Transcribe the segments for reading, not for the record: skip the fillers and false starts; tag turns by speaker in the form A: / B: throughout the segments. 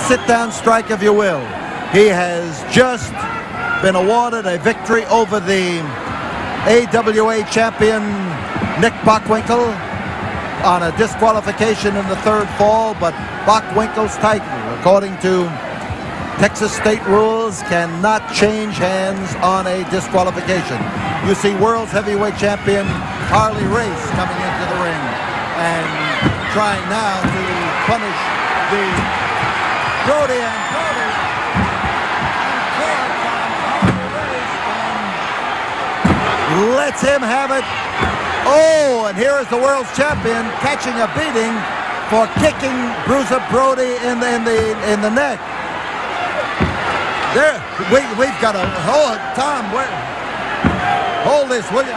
A: sit-down strike, if you will. He has just been awarded a victory over the AWA champion Nick Bockwinkel on a disqualification in the third fall, but Bockwinkel's title, according to Texas state rules, cannot change hands on a disqualification. You see World Heavyweight champion Harley Race coming into the ring and trying now to punish the Brody and Brody. Lets him have it. Oh, and here is the world's champion catching a beating for kicking Bruiser Brody in the neck. There, we've got to hold it, Tom. Hold this, will you?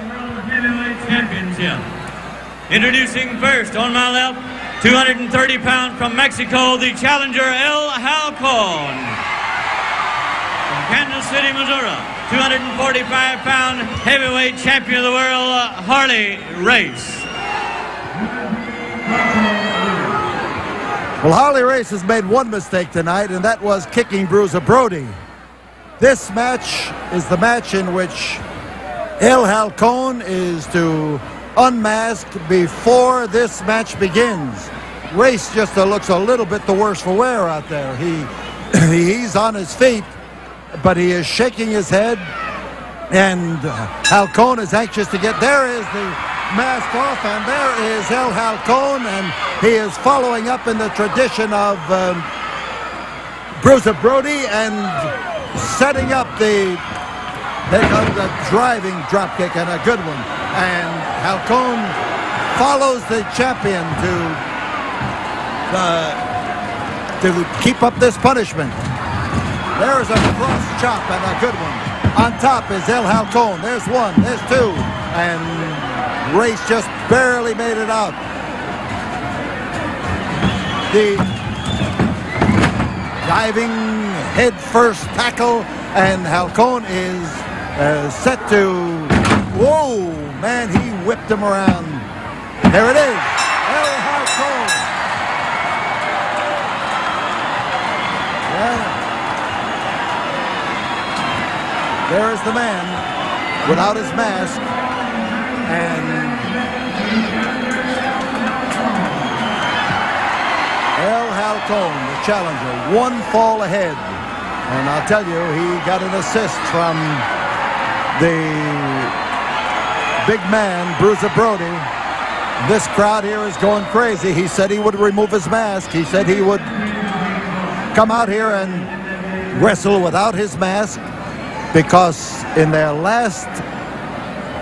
B: World Heavyweight Championship. Introducing first on my left, 230 pounds from Mexico, the challenger Halcon. From Kansas City, Missouri, 245-pound heavyweight champion of the world, Harley Race.
A: Well, Harley Race has made one mistake tonight, and that was kicking Bruiser Brody. This match is the match in which El Halcon is to unmask before this match begins. Race just looks a little bit the worse for wear out there. He's on his feet, but he is shaking his head, and Halcon is anxious to get. There is the mask off, and there is El Halcon, and he is following up in the tradition of Bruiser Brody and setting up the driving dropkick, and a good one. And Halcon follows the champion to keep up this punishment. There's a cross chop and a good one. On top is El Halcon. There's one, there's two, and Race just barely made it out. The diving head-first tackle, and Halcon is set to... Whoa, man, he whipped him around. There it is, El Halcon. Yeah. There is the man without his mask, and El Halcon, the challenger, one fall ahead. And I'll tell you, he got an assist from the big man, Bruiser Brody. This crowd here is going crazy. He said he would remove his mask. He said he would come out here and wrestle without his mask, because in their last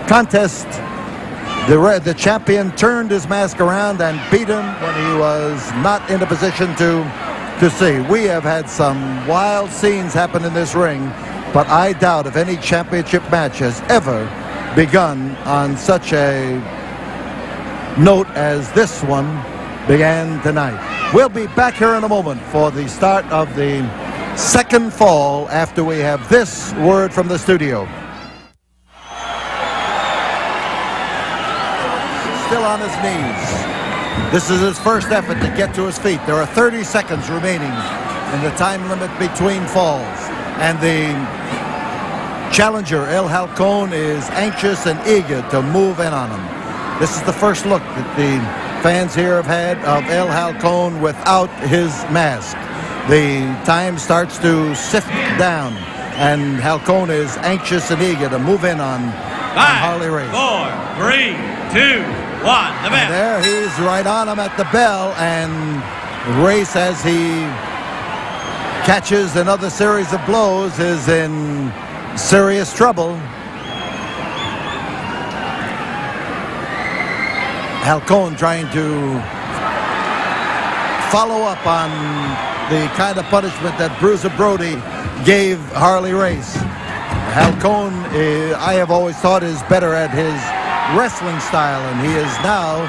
A: contest, the champion turned his mask around and beat him when he was not in a position to to see. We have had some wild scenes happen in this ring, but I doubt if any championship match has ever begun on such a note as this one began tonight. We'll be back here in a moment for the start of the second fall after we have this word from the studio. Still on his knees. This is his first effort to get to his feet. There are 30 seconds remaining in the time limit between falls. And the challenger, El Halcon, is anxious and eager to move in on him. This is the first look that the fans here have had of El Halcon without his mask. The time starts to sift down, and Halcon is anxious and eager to move in on Harley Race.
B: 4, 3, 2, 1. The bell.
A: There, he's right on him at the bell, and Race, as he catches another series of blows, is in serious trouble. Halcon trying to follow up on the kind of punishment that Bruiser Brody gave Harley Race. Halcon, I have always thought, is better at his wrestling style, and he is now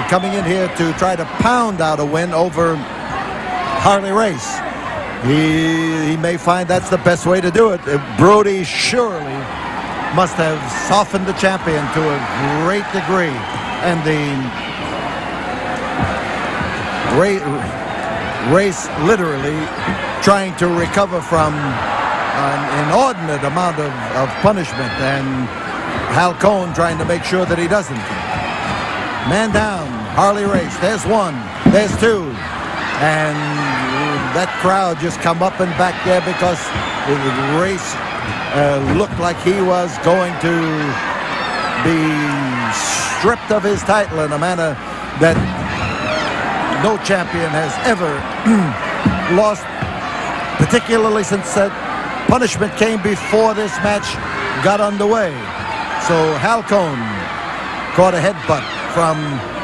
A: coming in here to try to pound out a win over Harley Race. He may find that's the best way to do it. Brody surely must have softened the champion to a great degree, and the Race literally trying to recover from an inordinate amount of punishment, and Halcon trying to make sure that he doesn't. Man down, Harley Race. There's one, there's two, and that crowd just come up and back there because the Race looked like he was going to be stripped of his title in a manner that no champion has ever lost, particularly since that punishment came before this match got underway. So Halcon caught a headbutt from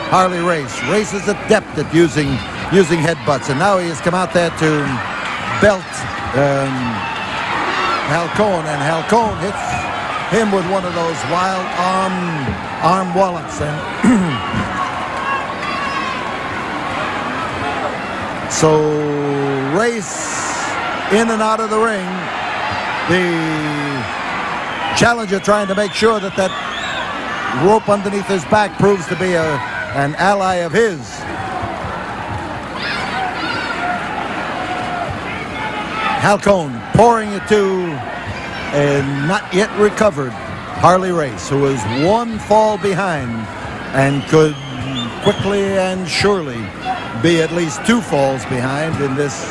A: Harley Race. Race is adept at using headbutts, and now he has come out there to belt Halcon, and Halcon hits him with one of those wild arm wallets, and so Race in and out of the ring. The challenger trying to make sure that that rope underneath his back proves to be an ally of his. Halcon pouring it to a not yet recovered Harley Race, who is one fall behind and could quickly and surely be at least two falls behind in this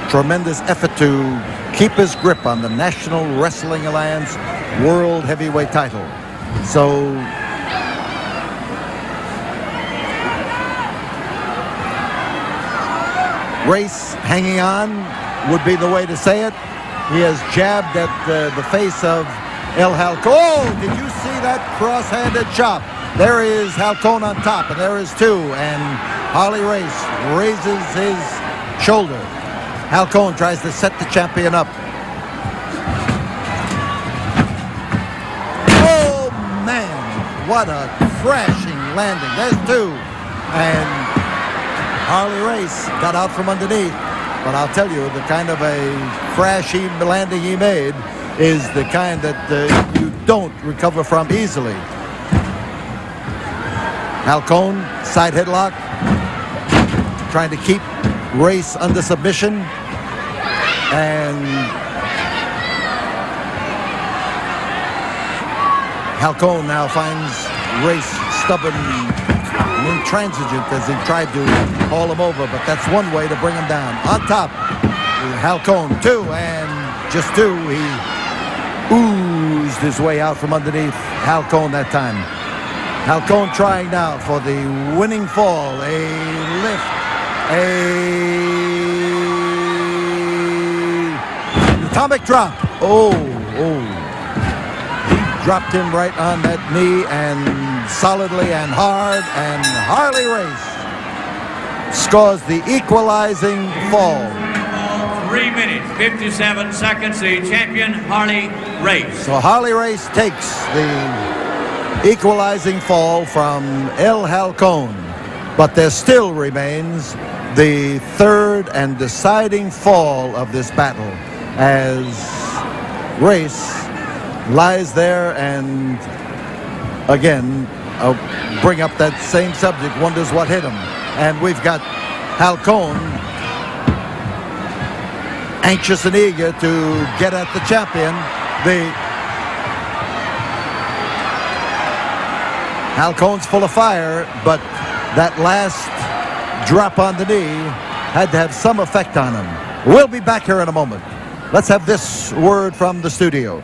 A: tremendous effort to keep his grip on the National Wrestling Alliance World Heavyweight title. So Race hanging on would be the way to say it. He has jabbed at the face of El Halcon. Oh, did you see that cross-handed chop? There is Halcon on top, and there is two, and Harley Race raises his shoulder. Halcon tries to set the champion up. Oh, man, what a crashing landing. There's two, and Harley Race got out from underneath. But I'll tell you, the kind of a crashy landing he made is the kind that you don't recover from easily. Halcon, side headlock, trying to keep Race under submission. And Halcon now finds Race stubborn and intransigent as he tried to haul him over, but that's one way to bring him down. On top, Halcon, two, and just two. He oozed his way out from underneath Halcon that time. Halcon trying now for the winning fall, a lift, atomic drop. Oh. He dropped him right on that knee, and solidly and hard, and Harley Race scores the equalizing fall.
B: 3 minutes, 57 seconds, the champion, Harley Race.
A: So Harley Race takes the equalizing fall from El Halcon, but there still remains the third and deciding fall of this battle as Race lies there and again bring up that same subject, wonders what hit him. And we've got Halcon anxious and eager to get at the champion. Halcon's full of fire, but that last drop on the knee had to have some effect on him. We'll be back here in a moment. Let's have this word from the studio.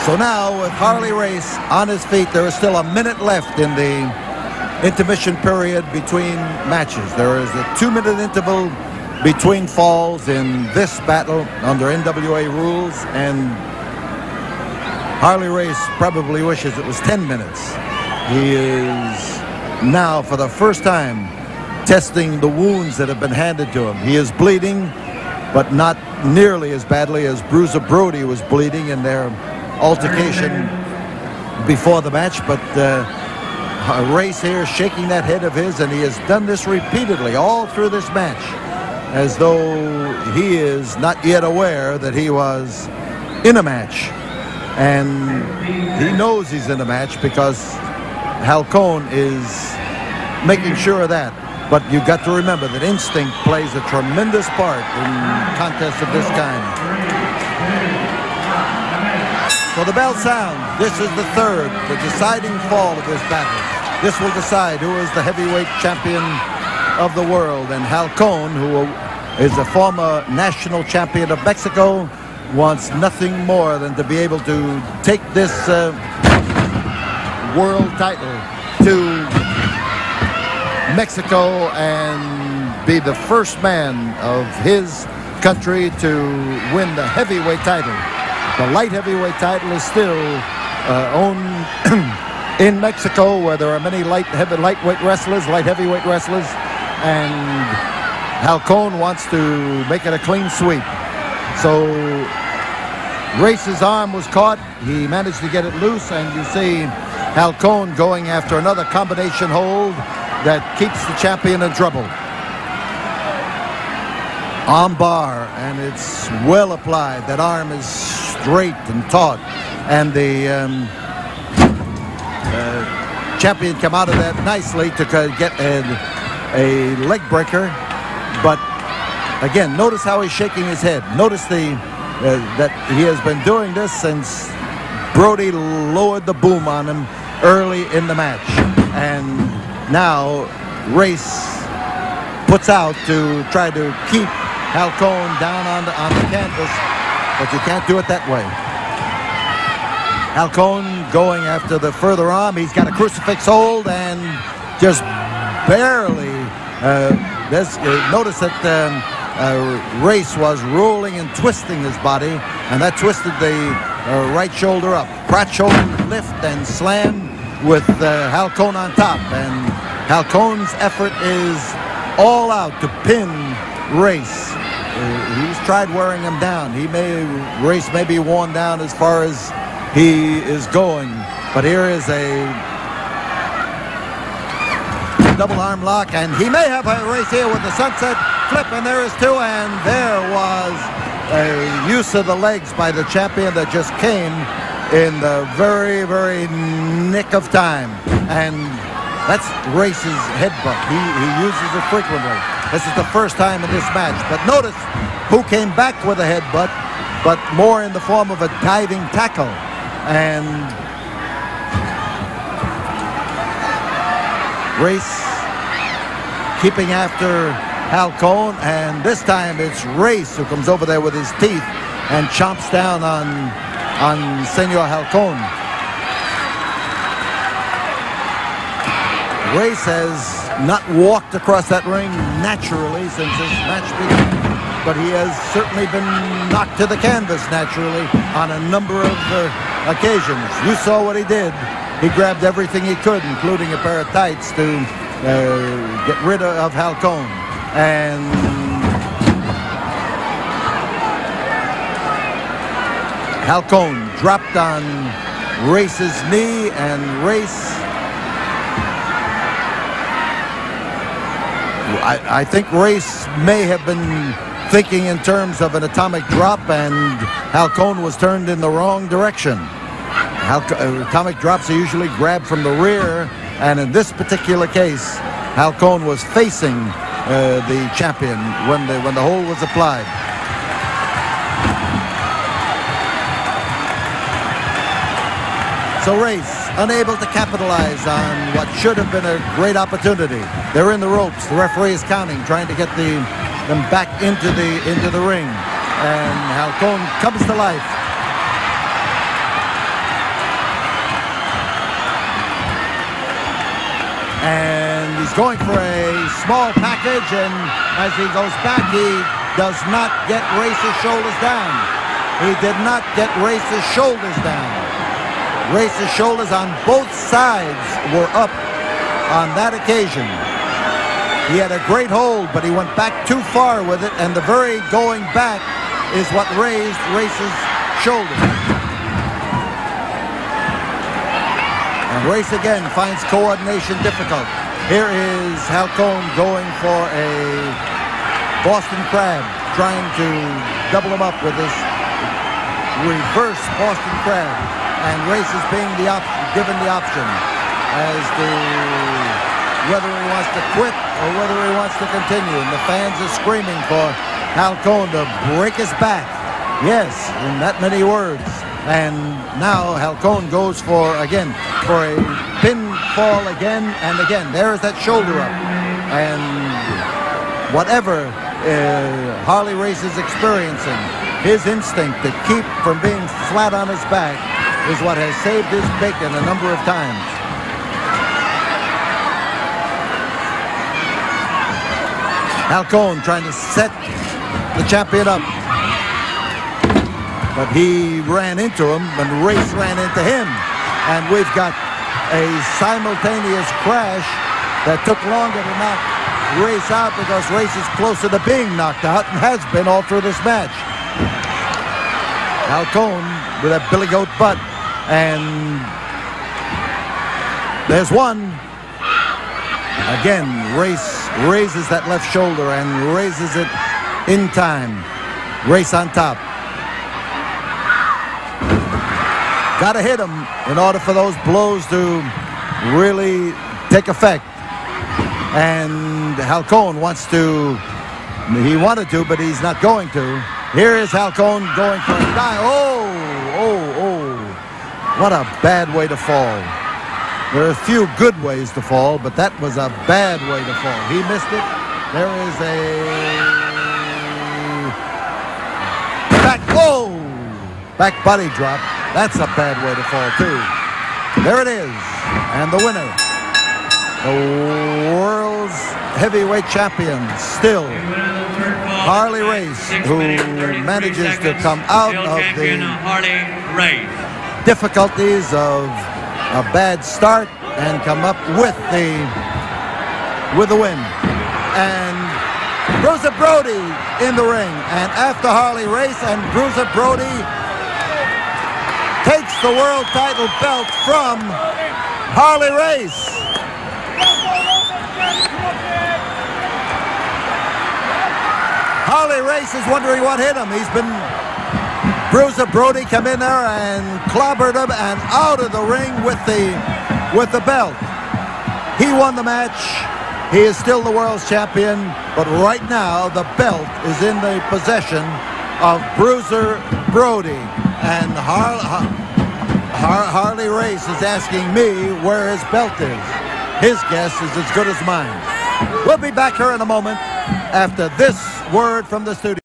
A: So now with Harley Race on his feet, there is still a minute left in the intermission period between matches. There is a 2-minute interval between falls in this battle under NWA rules, and Harley Race probably wishes it was 10 minutes. He is now, for the first time, testing the wounds that have been handed to him. He is bleeding, but not nearly as badly as Bruiser Brody was bleeding in their altercation before the match. But Race here shaking that head of his, and he has done this repeatedly all through this match, as though he is not yet aware that he was in a match. And he knows he's in a match because Halcon is making sure of that. But you've got to remember that instinct plays a tremendous part in contests of this kind. So the bell sounds. This is the third, the deciding fall of this battle. This will decide who is the heavyweight champion of the world. And Halcon, who is a former national champion of Mexico, wants nothing more than to be able to take this world title to Mexico and be the first man of his country to win the heavyweight title. The light heavyweight title is still owned in Mexico, where there are many light heavyweight wrestlers, and Halcon wants to make it a clean sweep. So Race's arm was caught. He managed to get it loose, and you see Halcon going after another combination hold that keeps the champion in trouble. Arm bar, and it's well applied. That arm is straight and taut, and the champion come out of that nicely to get a leg breaker. But again, notice how he's shaking his head. Notice that he has been doing this since Brody lowered the boom on him early in the match. And now Race puts out to try to keep Halcon down on the canvas, but you can't do it that way. Halcon going after the further arm. He's got a crucifix hold and just barely. Notice that Race was rolling and twisting his body, and that twisted the right shoulder up. Crotch shoulder lift and slam with Halcon on top, and Halcon's effort is all out to pin Race. He's tried wearing him down. Race may be worn down as far as he is going, but here is a double arm lock, and he may have a Race here with the sunset flip, and there is two, and there was a use of the legs by the champion that just came in the very, very nick of time. And that's Race's headbutt. He uses it frequently. This is the first time in this match. But notice who came back with a headbutt, but more in the form of a diving tackle. And Race keeping after Halcon, and this time it's Race who comes over there with his teeth and chomps down on Senor Halcon. Race has not walked across that ring naturally since this match began, but he has certainly been knocked to the canvas naturally on a number of occasions. You saw what he did. He grabbed everything he could, including a pair of tights, to get rid of Halcon. And Halcon dropped on Race's knee, and Race, I think Race may have been thinking in terms of an atomic drop, and Halcon was turned in the wrong direction. Atomic drops are usually grabbed from the rear, and in this particular case, Halcon was facing the champion when the hold was applied. So Race unable to capitalize on what should have been a great opportunity. They're in the ropes. The referee is counting, trying to get them back into the ring. And Halcon comes to life. And he's going for a small package, and as he goes back, he does not get Race's shoulders down. He did not get Race's shoulders down. Race's shoulders on both sides were up on that occasion. He had a great hold, but he went back too far with it, and the very going back is what raised Race's shoulders. And Race again finds coordination difficult. Here is Halcon going for a Boston Crab, trying to double him up with this reverse Boston Crab. And Race is being given the option as to whether he wants to quit or whether he wants to continue. And the fans are screaming for Halcon to break his back. Yes, in that many words. And now Halcon goes for a pinfall again and again. There's that shoulder up. And whatever Harley Race is experiencing, his instinct to keep from being flat on his back is what has saved his bacon a number of times. Halcon trying to set the champion up, but he ran into him, and Race ran into him, and we've got a simultaneous crash that took longer to knock Race out because Race is closer to being knocked out and has been all through this match. Halcon with that billy goat butt, and there's one. Again, Race raises that left shoulder and raises it in time. Race on top. Got to hit him in order for those blows to really take effect. And Halcon he wanted to, but he's not going to. Here is Halcon going for a dive. Oh! What a bad way to fall. There are a few good ways to fall, but that was a bad way to fall. He missed it. There is a back body drop. That's a bad way to fall too. There it is. And the winner, the world's heavyweight champion, still Harley Race, who manages to come out of the difficulties of a bad start and come up with the win. And Bruiser Brody in the ring, and after Harley Race, and Bruiser Brody takes the world title belt from Harley Race. Harley Race is wondering what hit him. Bruiser Brody come in there and clobbered him and out of the ring with the belt. He won the match. He is still the world's champion, but right now the belt is in the possession of Bruiser Brody. And Harley Race is asking me where his belt is. His guess is as good as mine. We'll be back here in a moment after this word from the studio.